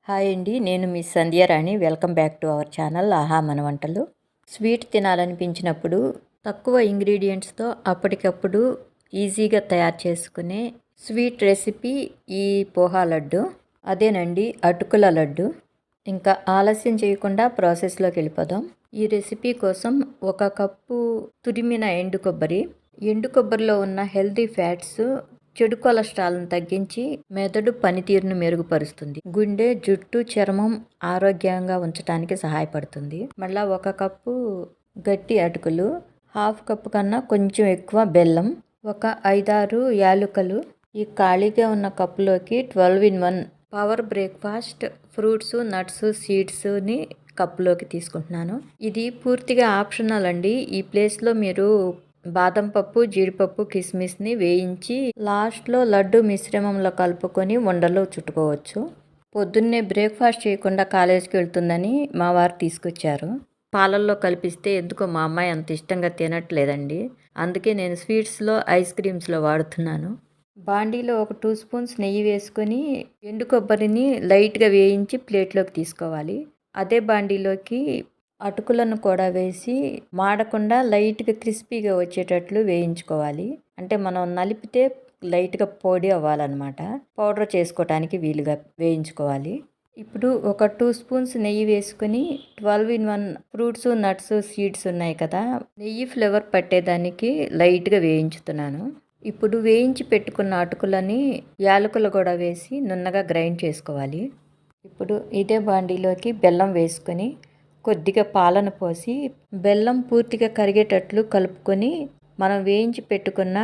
Hi అండి, నేను మీ Sandhyarani. Welcome back to our channel ఆహా మన వంటలు. స్వీట్ తినాలనిపించినప్పుడు తక్కువ ఇంగ్రీడియంట్స్తో అప్పటికప్పుడు ఈజీగా తయారు చేసుకునే స్వీట్ రెసిపీ ఈ పోహా లడ్డు. అదేనండి అటుకుల లడ్డు. ఇంకా ఆలస్యం చేయకుండా ప్రాసెస్లోకి వెళ్ళిపోదాం. ఈ రెసిపీ కోసం 1 కప్పు తురిమిన ఎండు కొబ్బరిలో ఉన్న హెల్తీ ఫ్యాట్స్ చెడు కొలెస్ట్రాల్ను తగ్గించి మెదడు పనితీరును మెరుగుపరుస్తుంది. గుండె, జుట్టు, చర్మం ఆరోగ్యంగా ఉంచడానికి సహాయపడుతుంది. మళ్ళీ 1 కప్పు గట్టి అటుకులు, 1/2 కప్పు కన్నా కొంచెం ఎక్కువ బెల్లం, ఒక 5-6 యాలకులు. ఈ ఖాళీగా ఉన్న కప్పులోకి 12 in 1 power breakfast fruits, nuts, సీడ్స్ని కప్పులోకి తీసుకుంటున్నాను. ఇది పూర్తిగా ఆప్షనల్ అండి. ఈ ప్లేస్లో మీరు బాదం పప్పు, జీడిపప్పు, కిస్మిస్ని వేయించి లాస్ట్లో లడ్డు మిశ్రమంలో కలుపుకొని ఉండలు చుట్టుకోవచ్చు. పొద్దున్నే బ్రేక్ఫాస్ట్ చేయకుండా కాలేజీకి వెళ్తుందని మా వారు తీసుకొచ్చారు. పాలల్లో కలిపిస్తే ఎందుకో మా అమ్మాయి అంత ఇష్టంగా తినట్లేదండి. అందుకే నేను స్వీట్స్లో, ఐస్ క్రీమ్స్లో వాడుతున్నాను. బాండీలో ఒక 2 స్పూన్స్ నెయ్యి వేసుకొని ఎండు కొబ్బరిని లైట్గా వేయించి ప్లేట్లోకి తీసుకోవాలి. అదే బాండీలోకి అటుకులను కూడా వేసి మాడకుండా లైట్గా క్రిస్పీగా వచ్చేటట్లు వేయించుకోవాలి. అంటే మనం నలిపితే లైట్గా పొడి అవ్వాలన్నమాట. పౌడర్ చేసుకోవటానికి వీలుగా వేయించుకోవాలి. ఇప్పుడు ఒక 2 స్పూన్స్ నెయ్యి వేసుకొని 12 in 1 ఫ్రూట్స్, నట్స్, సీడ్స్ ఉన్నాయి కదా, నెయ్యి ఫ్లేవర్ పట్టేదానికి లైట్గా వేయించుతున్నాను. ఇప్పుడు వేయించి పెట్టుకున్న అటుకులని యాలకులు కూడా వేసి నున్నగా గ్రైండ్ చేసుకోవాలి. ఇప్పుడు ఇదే బాండీలోకి బెల్లం వేసుకొని కొద్దిగా పాలను పోసి బెల్లం పూర్తిగా కరిగేటట్లు కలుపుకొని మనం వేయించి పెట్టుకున్న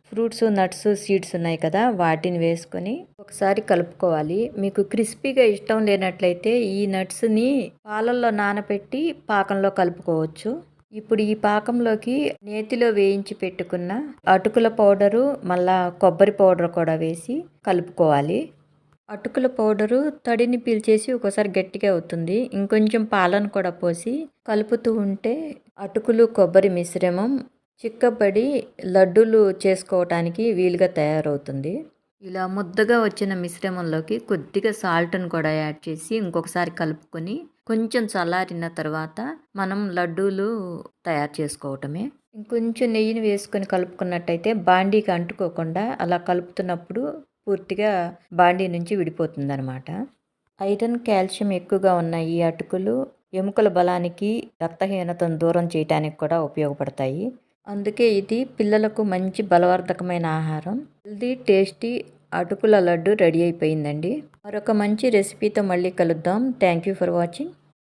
ఫ్రూట్స్, నట్స్, సీడ్స్ ఉన్నాయి కదా, వాటిని వేసుకొని ఒకసారి కలుపుకోవాలి. మీకు క్రిస్పీగా ఇష్టం లేనట్లయితే ఈ నట్స్ని పాలల్లో నానబెట్టి పాకంలో కలుపుకోవచ్చు. ఇప్పుడు ఈ పాకంలోకి నేతిలో వేయించి పెట్టుకున్న అటుకుల పౌడరు, మళ్ళా కొబ్బరి పౌడర్ కూడా వేసి కలుపుకోవాలి. అటుకుల పౌడరు తడిని పీల్చేసి ఒకసారి గట్టిగా అవుతుంది. ఇంకొంచెం పాలను కూడా పోసి కలుపుతూ ఉంటే అటుకులు, కొబ్బరి మిశ్రమం చిక్కబడి లడ్డూలు చేసుకోవటానికి వీలుగా తయారవుతుంది. ఇలా ముద్దగా వచ్చిన మిశ్రమంలోకి కొద్దిగా సాల్ట్ను కూడా యాడ్ చేసి ఇంకొకసారి కలుపుకొని కొంచెం చల్లారిన తర్వాత మనం లడ్డూలు తయారు చేసుకోవటమే. ఇంకొంచెం నెయ్యిని వేసుకొని కలుపుకున్నట్టయితే బాండీకి అంటుకోకుండా అలా కలుపుతున్నప్పుడు పూర్తిగా బాండీ నుంచి విడిపోతుందన్నమాట. ఐరన్, కాల్షియం ఎక్కువగా ఉన్న ఈ అటుకులు ఎముకల బలానికి, రక్తహీనతను దూరం చేయడానికి కూడా ఉపయోగపడతాయి. అందుకే ఇది పిల్లలకు మంచి బలవర్ధకమైన ఆహారం. హెల్దీ, టేస్టీ అటుకుల లడ్డు రెడీ అయిపోయిందండి. మరొక మంచి రెసిపీతో మళ్ళీ కలుద్దాం. Thank you for watching.